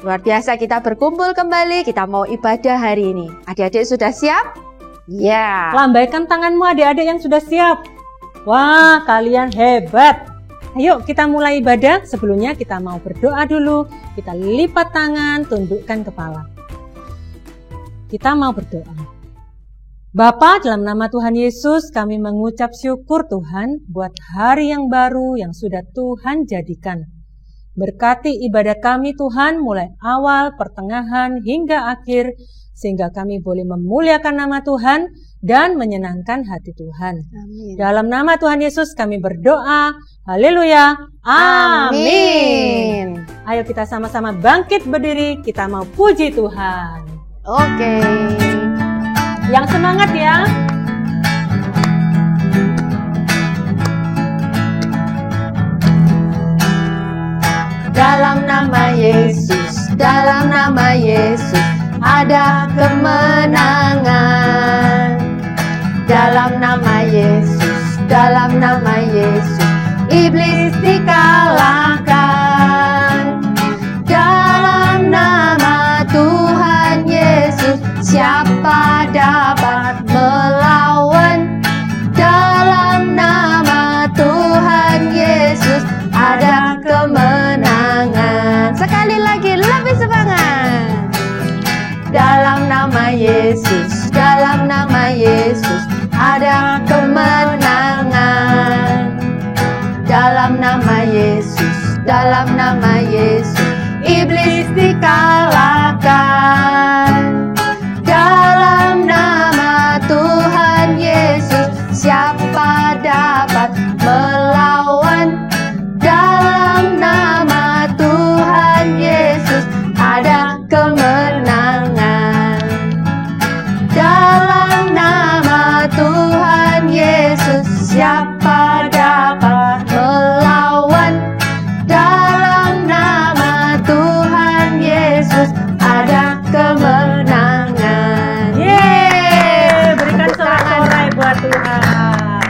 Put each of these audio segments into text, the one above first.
Luar biasa, kita berkumpul kembali, kita mau ibadah hari ini. Adik-adik sudah siap? Ya. Lambaikan tanganmu adik-adik yang sudah siap. Wah, kalian hebat. Ayo kita mulai ibadah. Sebelumnya kita mau berdoa dulu. Kita lipat tangan, tundukkan kepala. Kita mau berdoa. Bapa, dalam nama Tuhan Yesus, kami mengucap syukur Tuhan buat hari yang baru yang sudah Tuhan jadikan. Berkati ibadah kami Tuhan mulai awal, pertengahan, hingga akhir, sehingga kami boleh memuliakan nama Tuhan dan menyenangkan hati Tuhan. Amin. Dalam nama Tuhan Yesus kami berdoa. Haleluya. Amin. Ayo kita sama-sama bangkit berdiri, kita mau puji Tuhan. Oke. Yang semangat ya. Dalam nama Yesus, dalam nama Yesus, ada kemenangan. Dalam nama Yesus, dalam nama Yesus, iblis dikalahkan. Dalam nama Tuhan Yesus, siapa dapat melawan? Dalam nama Tuhan Yesus, ada kemenangan. Sekali lagi, lebih semangat. Dalam nama Yesus, dalam nama Yesus, ada kemenangan. Dalam nama Yesus, dalam nama Yesus, iblis dikalahkan. Dalam nama Tuhan Yesus, siapa dapat melawan? Dalam nama Tuhan Yesus, ada kemenangan. Dalam nama Tuhan Yesus, siapa dapat melawan? Dalam nama Tuhan Yesus, ada kemenangan. Yeay, berikan sorak-sorai buat Tuhan.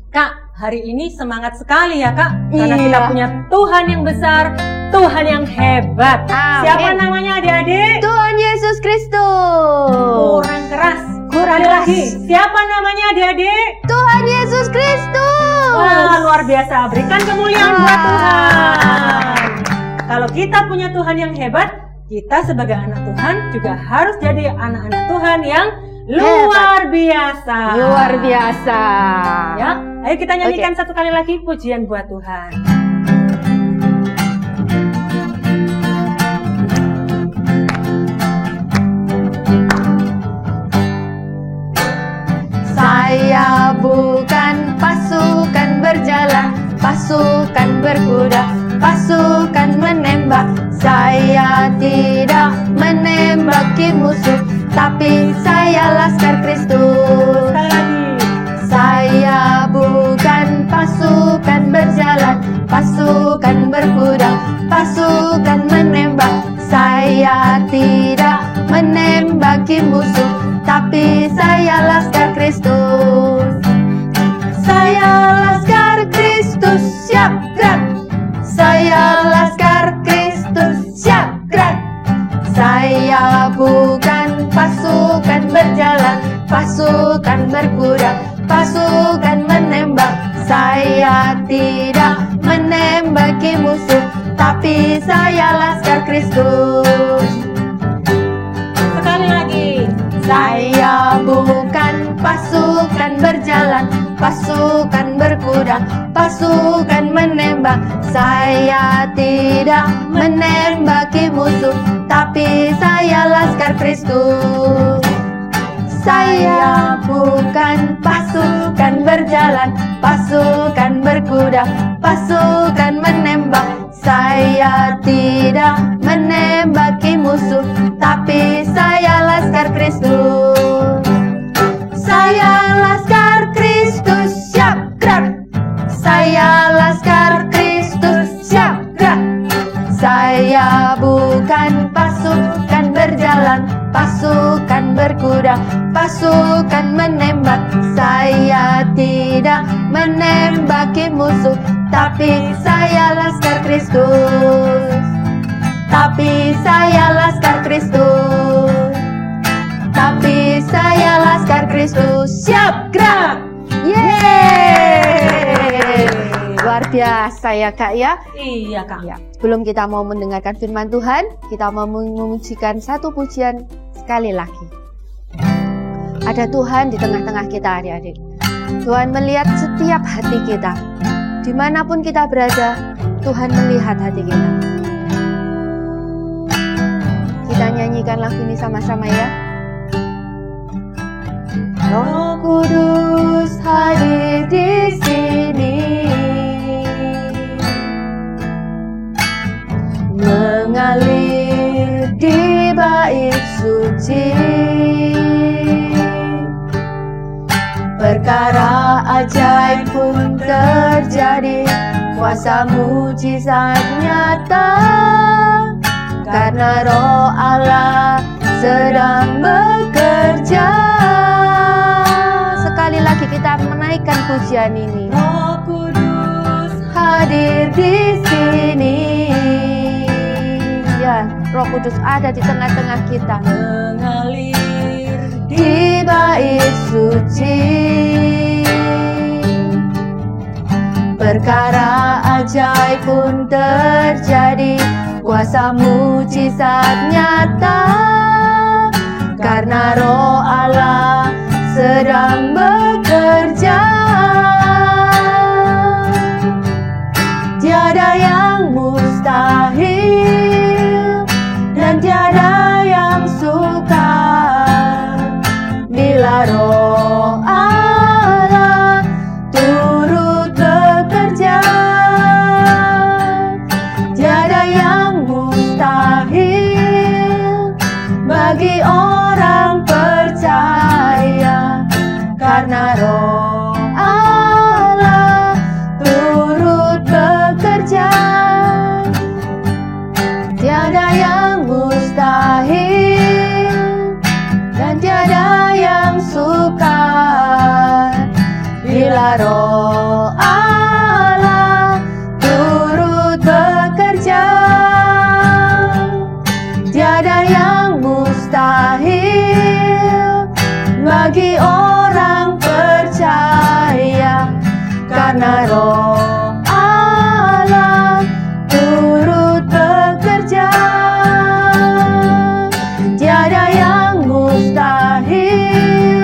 Kak, hari ini semangat sekali ya Kak, karena Iya. kita punya Tuhan yang besar, Tuhan yang hebat. Amin. Siapa namanya adik-adik? Tuhan Yesus Kristus. Kurang keras. Sekali lagi. Siapa namanya adik-adik? Tuhan Yesus Kristus. Wah, luar biasa. Berikan kemuliaan buat Tuhan. Kalau kita punya Tuhan yang hebat, kita sebagai anak Tuhan juga harus jadi anak-anak Tuhan yang luar biasa. Luar biasa. Ya, ayo kita nyanyikan satu kali lagi pujian buat Tuhan. Saya bukan pasukan berjalan, pasukan berkuda, pasukan menembak. Saya tidak menembaki musuh, tapi saya laskar Kristus. Sekali lagi. Saya bukan pasukan berjalan, pasukan berkuda, pasukan menembak. Saya tidak menembaki musuh, tapi saya laskar Kristus. Saya laskar Kristus, siap gerak. Saya laskar Kristus, siap gerak. Saya bukan pasukan berjalan, pasukan berkuda, pasukan menembak. Saya tidak menembaki musuh, tapi saya laskar Kristus. Sekali lagi. Saya bukan pasukan berjalan, pasukan berkuda, pasukan menembak. Saya tidak menembaki musuh, tapi saya laskar Kristus. Saya bukan pasukan berjalan, pasukan berkuda, pasukan menembak. Saya tidak menembaki musuh, tapi saya laskar Kristus. Saya laskar Kristus, siap gerak. Saya laskar Kristus, siap gerak. Saya bukan pasukan berjalan, pasukan berkuda, pasukan menembak. Saya tidak menembaki musuh, tapi saya laskar Kristus. Tapi saya Laskar Kristus. Tapi saya Laskar Kristus. Siap, gerak. Yeay. Luar biasa ya Kak ya. Iya Kak. Ya. Sebelum kita mau mendengarkan firman Tuhan, kita mau memujikan satu pujian sekali lagi. Ada Tuhan di tengah-tengah kita adik-adik. Tuhan melihat setiap hati kita. Dimanapun kita berada, Tuhan melihat hati kita. Kita nyanyikan lagu ini sama-sama ya. Roh Kudus hadir di sini, mengalir di bait suci. Perkara ajaib pun terjadi, kuasa mujizat nyata, karena Roh Allah sedang bekerja. Sekali lagi kita menaikkan pujian ini. Roh Kudus hadir di sini. Ya, Roh Kudus ada di tengah-tengah kita, mengalir di bait suci. Perkara ajaib pun terjadi, kuasa mujizat nyata, karena Roh Allah sedang bekerja. Tiada yang mustahil dan tiada yang sukar bila Roh Allah turut bekerja. Tiada yang mustahil bagi orang percaya, karena Roh Allah turut bekerja. Tiada yang mustahil dan tiada yang sukar bila Roh Allah turut bekerja. Tiada yang mustahil bagi orang percaya, karena Roh Allah turut bekerja. Tiada yang mustahil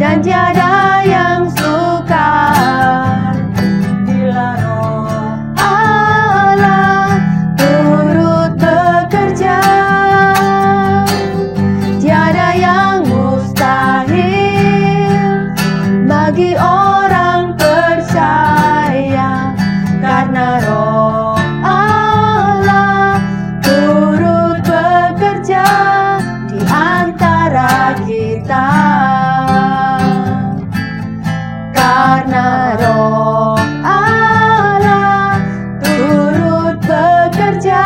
dan tiada yang sukar bila Roh Allah turut bekerja. Tiada yang mustahil bagi orang percaya, karena Roh Allah turut bekerja di antara kita. Karena Roh Allah turut bekerja,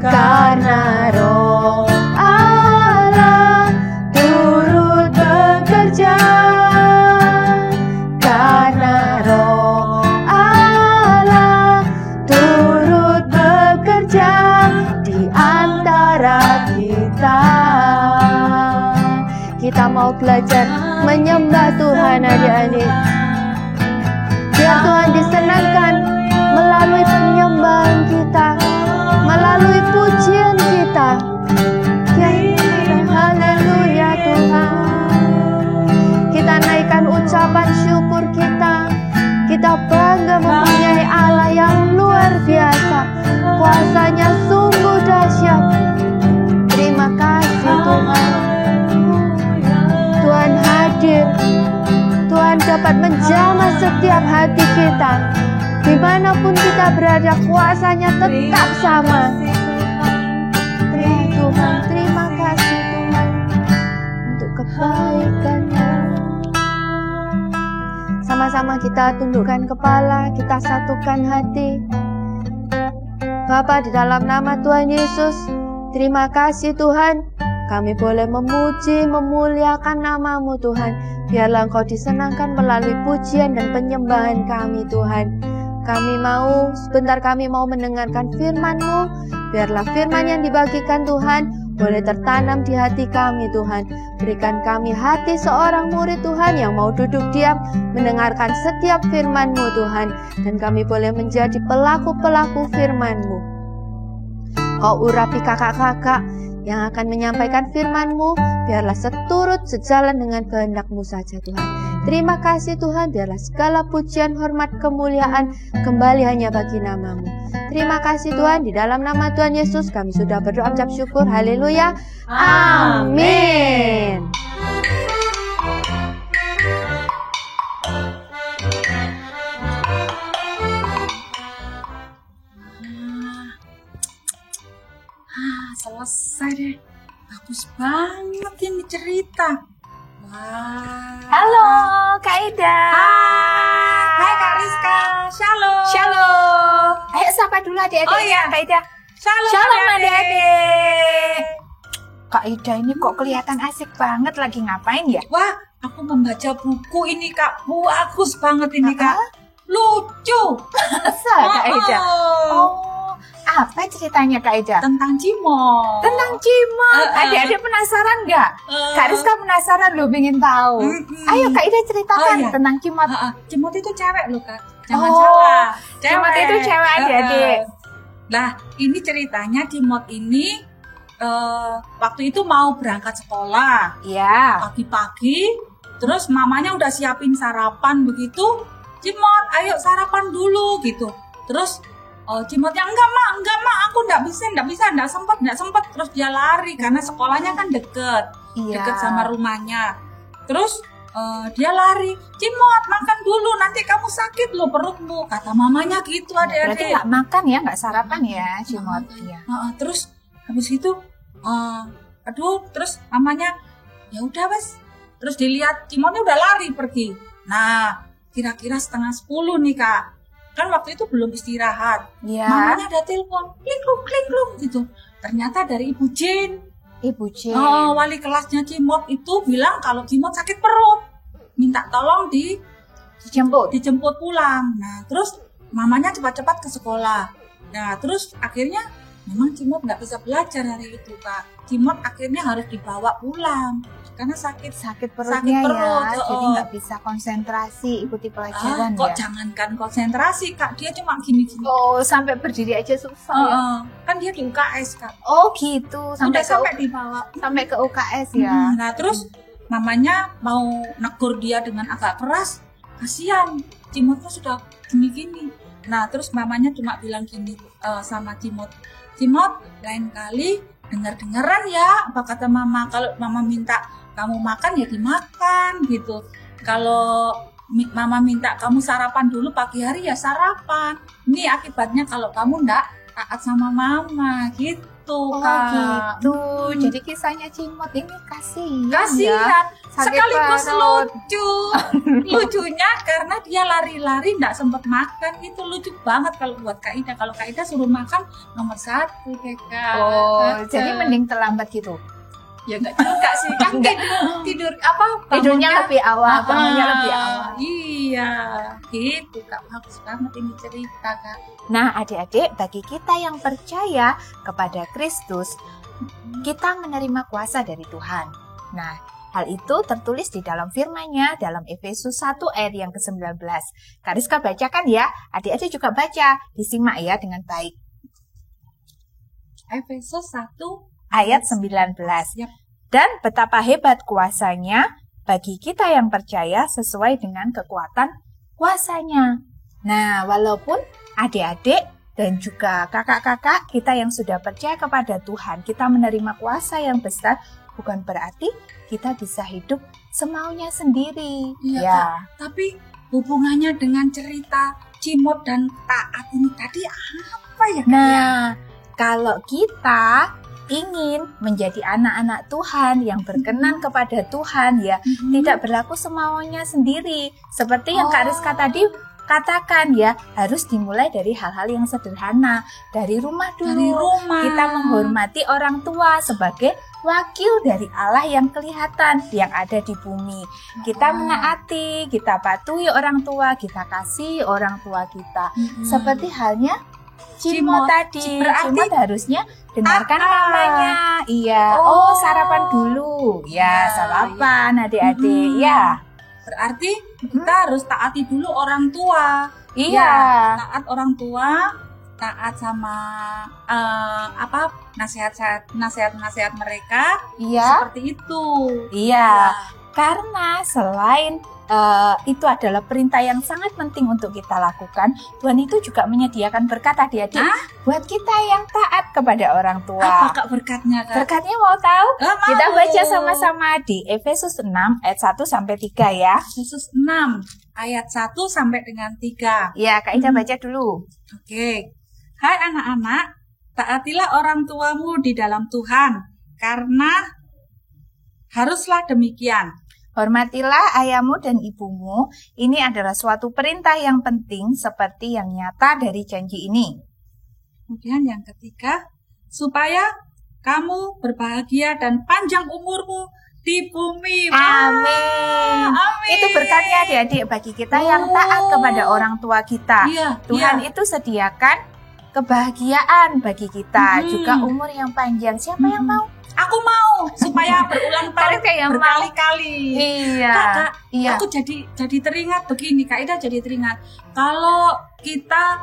karena Roh Allah turut bekerja, karena Roh Allah turut bekerja di antara kita. Kita mau belajar menyembah Tuhan adik-adik. Biar Tuhan disenangkan melalui penyembahan kita, melalui pujian kita. Ya, haleluya Tuhan. Kita naikkan ucapan syukur kita. Kita bangga mempunyai Allah yang luar biasa. Kuasanya sungguh dahsyat. Terima kasih Tuhan. Tuhan hadir. Tuhan dapat menjamah setiap hati kita. Dimanapun kita berada, kuasanya tetap sama. Terima Tuhan, terima kasih Tuhan untuk kebaikan-Nya. Sama-sama kita tundukkan kepala, kita satukan hati. Bapa, di dalam nama Tuhan Yesus, terima kasih Tuhan. Kami boleh memuji, memuliakan nama-Mu Tuhan. Biarlah Engkau disenangkan melalui pujian dan penyembahan kami Tuhan. Sebentar kami mau mendengarkan firman-Mu. Biarlah firman yang dibagikan Tuhan boleh tertanam di hati kami Tuhan. Berikan kami hati seorang murid Tuhan yang mau duduk diam mendengarkan setiap firman-Mu Tuhan. Dan kami boleh menjadi pelaku-pelaku firman-Mu. Kau urapi kakak-kakak yang akan menyampaikan firman-Mu, biarlah sejalan dengan kehendak-Mu saja Tuhan. Terima kasih Tuhan, biarlah segala pujian, hormat, kemuliaan kembali hanya bagi nama-Mu. Terima kasih Tuhan, di dalam nama Tuhan Yesus kami sudah berdoa ucap syukur. Haleluya. Amin. Selesai deh. Bagus banget ini cerita. Wah. Halo Kak Ida. Hai Kak Rizka. Shalom. Shalom. Ayo sapa dulu adik-adik. Oh iya. Kak Ida. Shalom adik-adik. Kak Ida ini kok kelihatan asik banget, lagi ngapain ya? Wah, aku membaca buku ini Kak. Bagus banget ini Kak. Lucu. Masa Kak Ida? Oh, apa ceritanya Kak Ida? Tentang Cimot. Tentang Cimot. Adik-adik penasaran nggak? Kak Rizka penasaran loh, pengen tahu. Ayo Kak Ida ceritakan tentang Cimot. Cimot itu cewek loh Kak. Jangan salah. Cimot itu cewek adik-adik. Nah, ini ceritanya Cimot ini waktu itu mau berangkat sekolah. Iya. Pagi-pagi, terus mamanya udah siapin sarapan begitu. Cimot, ayo sarapan dulu gitu. Terus Cimotnya enggak mak, aku enggak sempat. Terus dia lari karena sekolahnya kan deket sama rumahnya. Terus dia lari, Cimot makan dulu, nanti kamu sakit loh perutmu, kata mamanya gitu adik-adik. Berarti nggak makan ya, nggak sarapan ya Cimot. Terus habis itu, terus mamanya ya udah wes. Terus dilihat Cimotnya udah lari pergi. Nah, kira-kira 9:30 nih Kak. Kan waktu itu belum istirahat. Ya. Mamanya ada telepon, klik gitu. Ternyata dari Ibu Jin. Ibu Jin. Wali kelasnya Cimot itu bilang kalau Cimot sakit perut, minta tolong dijemput pulang. Nah, terus mamanya cepat-cepat ke sekolah. Nah, terus akhirnya memang Cimot nggak bisa belajar hari itu Kak. Cimot akhirnya harus dibawa pulang karena sakit perutnya ya, jadi nggak bisa konsentrasi ikuti pelajaran kok ya. Jangankan konsentrasi Kak, dia cuma gini-gini. Sampai berdiri aja susah ya. Kan dia di UKS Kak. Oh gitu, sampai dibawa sampai ke UKS ya. Nah terus mamanya mau negur dia dengan agak keras, kasihan Cimotnya sudah gini-gini. Nah terus mamanya cuma bilang gini sama Cimot, lain kali dengar-dengaran ya apa kata mama. Kalau mama minta kamu makan ya dimakan gitu. Kalau mama minta kamu sarapan dulu pagi hari ya sarapan. Ini akibatnya kalau kamu enggak taat sama mama gitu Kak. Gitu. Jadi kisahnya Cimot ini kasihan ya. Sekaligus perut. Lucunya karena dia lari-lari enggak sempat makan. Itu lucu banget kalau buat Kak Ida. Kalau Kak Ida suruh makan nomor 1 Kak. Jadi mending terlambat gitu. Ya enggak juga sih, kan tidur tidurnya lebih awal, bangunnya lebih awal. Iya, gitu Kak, bagus banget ini cerita Kak. Nah adik-adik, bagi kita yang percaya kepada Kristus, kita menerima kuasa dari Tuhan. Nah, hal itu tertulis di dalam firman-Nya dalam Efesus 1 ayat yang ke-19. Kak Rizka bacakan ya, adik-adik juga baca, disimak ya dengan baik. Efesus 1 ayat 19. Yep. Dan betapa hebat kuasanya bagi kita yang percaya sesuai dengan kekuatan kuasanya. Nah, walaupun adik-adik dan juga kakak-kakak kita yang sudah percaya kepada Tuhan, kita menerima kuasa yang besar, bukan berarti kita bisa hidup semaunya sendiri. Iya, ya. Kak, tapi hubungannya dengan cerita Cimot dan taat ini tadi apa ya Kak? Nah, kalau kita ingin menjadi anak-anak Tuhan yang berkenan kepada Tuhan ya, tidak berlaku semaunya sendiri. Seperti yang Kak Rizka tadi katakan ya, harus dimulai dari hal-hal yang sederhana. Dari rumah dulu. Dari rumah. Kita menghormati orang tua sebagai wakil dari Allah yang kelihatan, yang ada di bumi. Kita menaati, kita patuhi orang tua, kita kasih orang tua kita. Seperti halnya Cimot tadi. Berarti Cimot harusnya dengarkan mamanya. Iya. Oh, sarapan dulu. Ya, sarapan adik-adik. Ya. Berarti kita harus taati dulu orang tua. Iya. Taat orang tua, taat sama nasihat-nasihat mereka. Iya. Seperti itu. Iya. Karena selain itu adalah perintah yang sangat penting untuk kita lakukan, Tuhan itu juga menyediakan berkat adik-adik buat kita yang taat kepada orang tua. Apa Kak berkatnya, Kak? Berkatnya mau tahu? Mau. Kita baca sama-sama di Efesus 6 ayat 1 sampai 3 ya. Efesus 6 ayat 1 sampai dengan 3. Ya, Kak Ida baca dulu. Oke. Hai anak-anak, taatilah orang tuamu di dalam Tuhan, karena haruslah demikian. Hormatilah ayahmu dan ibumu. Ini adalah suatu perintah yang penting seperti yang nyata dari janji ini. Kemudian yang ketiga, supaya kamu berbahagia dan panjang umurmu di bumi. Amin. Amin. Itu berkatnya adik-adik bagi kita yang taat kepada orang tua kita. Iya, Tuhan itu sediakan kebahagiaan bagi kita, juga umur yang panjang. Siapa yang mau? Aku mau supaya berulang tahun berkali-kali. Iya. Kak, iya. Aku jadi teringat begini, Kak Ida jadi teringat. Kalau kita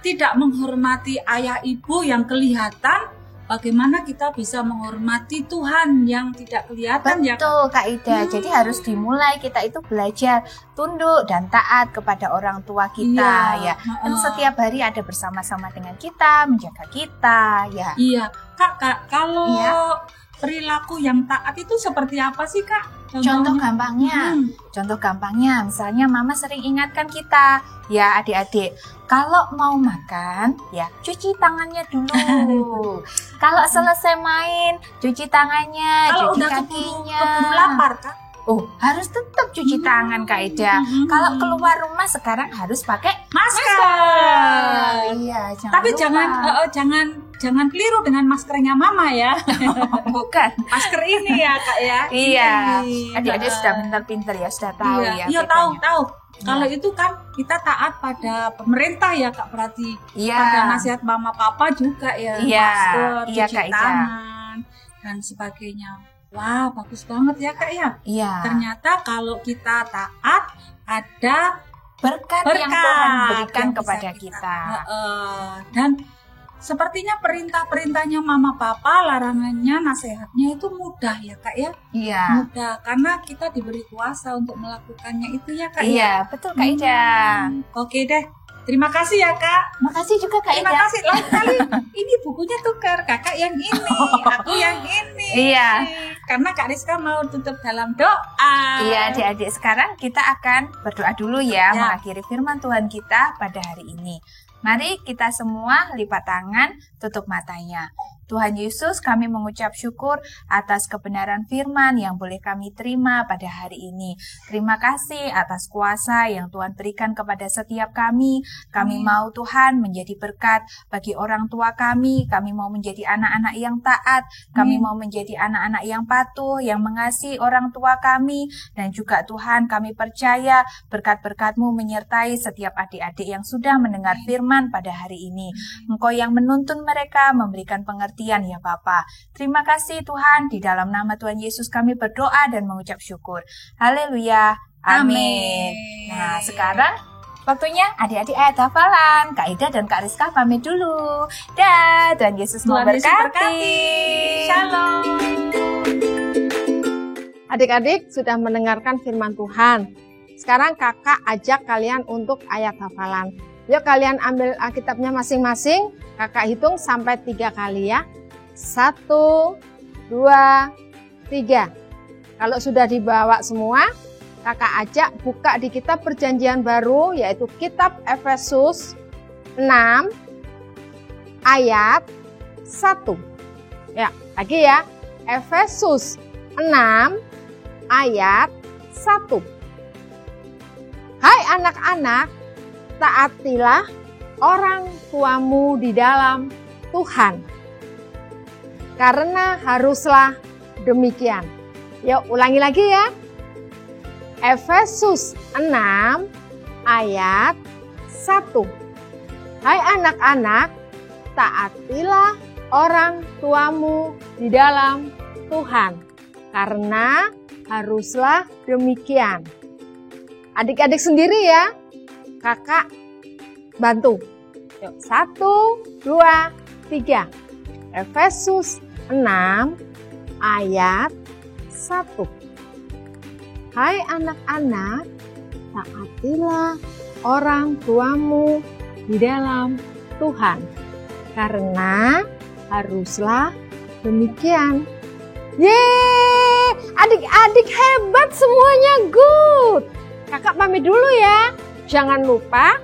tidak menghormati ayah ibu yang kelihatan, bagaimana kita bisa menghormati Tuhan yang tidak kelihatan? Betul, Kak Ida. Jadi harus dimulai kita itu belajar tunduk dan taat kepada orang tua kita, ya. Dan setiap hari ada bersama-sama dengan kita, menjaga kita, ya. Iya, Kak, kalau perilaku yang taat itu seperti apa sih, Kak? Contoh gampangnya, misalnya Mama sering ingatkan kita, ya adik-adik, kalau mau makan, ya cuci tangannya dulu. Kalau selesai main, cuci tangannya, kalau cuci udah kakinya. keburu lapar, Kak? Oh, harus tetap cuci tangan, Kak Ida. Kalau keluar rumah sekarang harus pakai masker. Iya, tapi jangan keliru dengan maskernya Mama ya. Bukan. Masker ini ya, Kak ya. Iya. Adik-adik sudah pintar-pintar ya, sudah tahu ya. Iya, tahu. Kalau itu kan kita taat pada pemerintah ya, Kak, berarti pada nasihat Mama Papa juga ya. Masker, cuci tangan dan sebagainya. Wah, bagus banget ya, Kak ya. Iya. Ternyata kalau kita taat ada berkat yang Tuhan berikan kepada kita. Dan sepertinya perintah-perintahnya Mama Papa, larangannya, nasihatnya itu mudah ya, Kak ya. Iya. Mudah karena kita diberi kuasa untuk melakukannya itu ya, Kak. Iya, betul, Kak Ida. Oke deh. Terima kasih ya, Kak. Makasih juga, Kak Ida. Terima kasih. Lain kali ini bukunya tukar. Kakak yang ini, aku yang ini. Iya. Karena Kak Rizka mau tutup dalam doa. Iya, adik-adik. Sekarang kita akan berdoa dulu ya, mengakhiri firman Tuhan kita pada hari ini. Mari kita semua lipat tangan, tutup matanya. Tuhan Yesus, kami mengucap syukur atas kebenaran firman yang boleh kami terima pada hari ini. Terima kasih atas kuasa yang Tuhan berikan kepada setiap kami. Kami mau Tuhan menjadi berkat bagi orang tua kami. Kami mau menjadi anak-anak yang taat. Kami mau menjadi anak-anak yang patuh, yang mengasihi orang tua kami. Dan juga Tuhan, kami percaya berkat-berkat-Mu menyertai setiap adik-adik yang sudah mendengar firman pada hari ini. Engkau yang menuntun mereka, memberikan pengertian ya Bapa. Terima kasih Tuhan, di dalam nama Tuhan Yesus kami berdoa dan mengucap syukur. Haleluya. Amin. Nah, sekarang waktunya adik-adik ayat hafalan. Kak Ida dan Kak Rizka pamit dulu. Dah, Tuhan Yesus memberkati. Shalom. Adik-adik sudah mendengarkan firman Tuhan. Sekarang kakak ajak kalian untuk ayat hafalan. Yuk kalian ambil Alkitabnya masing-masing. Kakak hitung sampai 3 kali ya. 1, 2, 3. Kalau sudah dibawa semua, kakak ajak buka di kitab Perjanjian Baru, yaitu kitab Efesus 6 ayat 1. Ya, lagi ya. Efesus 6 ayat 1. Hai anak-anak, taatilah orang tuamu di dalam Tuhan. Karena haruslah demikian. Yuk ulangi lagi ya. Efesus 6 ayat 1. Hai anak-anak, taatilah orang tuamu di dalam Tuhan. Karena haruslah demikian. Adik-adik sendiri ya. Kakak bantu. Yuk, 1, 2, 3. Efesus 6 ayat 1. Hai anak-anak, taatilah orang tuamu di dalam Tuhan. Karena haruslah demikian. Yeay, adik-adik hebat semuanya, good. Kakak pamit dulu ya. Jangan lupa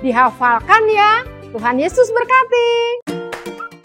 dihafalkan ya. Tuhan Yesus berkati.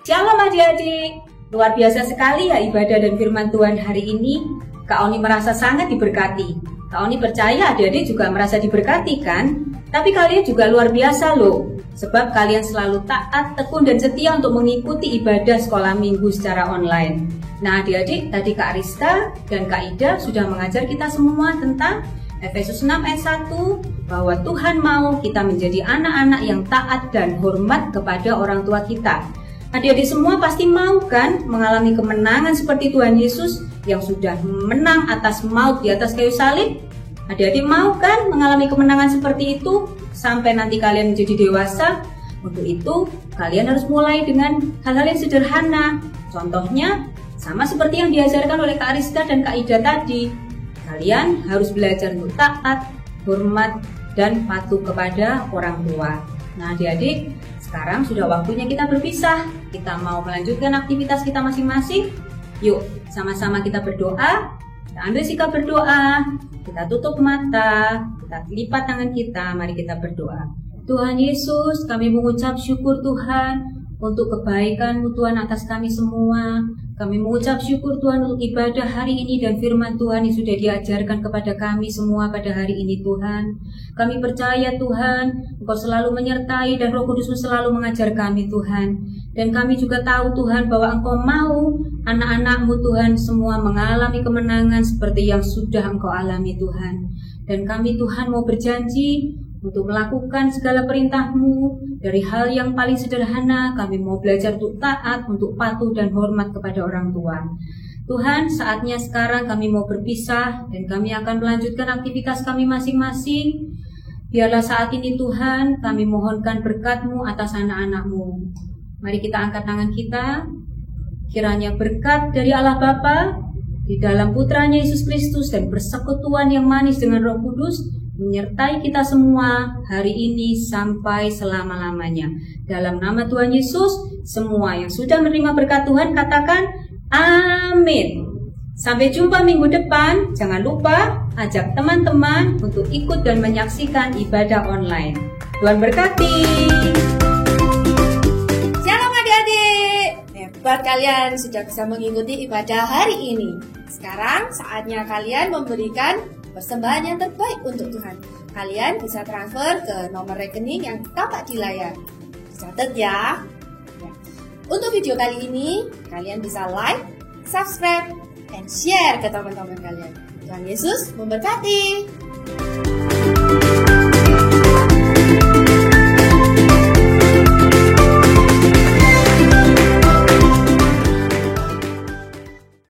Shalom adik-adik. Luar biasa sekali ya ibadah dan firman Tuhan hari ini. Kak Oni merasa sangat diberkati. Kak Oni percaya adik-adik juga merasa diberkati kan? Tapi kalian juga luar biasa loh. Sebab kalian selalu taat, tekun dan setia untuk mengikuti ibadah sekolah minggu secara online. Nah adik-adik, tadi Kak Arista dan Kak Ida sudah mengajar kita semua tentang Efesus 6 ayat 1, bahwa Tuhan mau kita menjadi anak-anak yang taat dan hormat kepada orang tua kita. Adik-adik semua pasti mau kan mengalami kemenangan seperti Tuhan Yesus yang sudah menang atas maut di atas kayu salib? Adik-adik mau kan mengalami kemenangan seperti itu sampai nanti kalian menjadi dewasa? Untuk itu, kalian harus mulai dengan hal-hal yang sederhana. Contohnya, sama seperti yang diajarkan oleh Kak Arista dan Kak Ida tadi. Kalian harus belajar untuk taat, hormat, dan patuh kepada orang tua. Nah adik-adik, sekarang sudah waktunya kita berpisah. Kita mau melanjutkan aktivitas kita masing-masing. Yuk, sama-sama kita berdoa. Kita ambil sikap berdoa. Kita tutup mata. Kita lipat tangan kita. Mari kita berdoa. Tuhan Yesus, kami mengucap syukur Tuhan untuk kebaikan-Mu Tuhan atas kami semua. Kami mengucap syukur Tuhan untuk ibadah hari ini dan firman Tuhan yang sudah diajarkan kepada kami semua pada hari ini Tuhan. Kami percaya Tuhan, Engkau selalu menyertai dan Roh Kudus-Mu selalu mengajar kami Tuhan. Dan kami juga tahu Tuhan bahwa Engkau mau anak-anak-Mu Tuhan semua mengalami kemenangan seperti yang sudah Engkau alami Tuhan. Dan kami Tuhan mau berjanji untuk melakukan segala perintah-Mu. Dari hal yang paling sederhana, kami mau belajar untuk taat, untuk patuh dan hormat kepada orang tua. Tuhan, saatnya sekarang kami mau berpisah dan kami akan melanjutkan aktivitas kami masing-masing. Biarlah saat ini Tuhan, kami mohonkan berkat-Mu atas anak-anak-Mu. Mari kita angkat tangan kita. Kiranya berkat dari Allah Bapa, di dalam Putranya Yesus Kristus dan persekutuan yang manis dengan Roh Kudus, menyertai kita semua hari ini sampai selama-lamanya. Dalam nama Tuhan Yesus, semua yang sudah menerima berkat Tuhan katakan amin. Sampai jumpa minggu depan. Jangan lupa ajak teman-teman untuk ikut dan menyaksikan ibadah online. Tuhan berkati. Shalom adik-adik. Hebat kalian sudah bisa mengikuti ibadah hari ini. Sekarang saatnya kalian memberikan persembahan yang terbaik untuk Tuhan. Kalian bisa transfer ke nomor rekening yang tampak di layar. Dicatat ya. Untuk video kali ini, kalian bisa like, subscribe, dan share ke teman-teman kalian. Tuhan Yesus memberkati.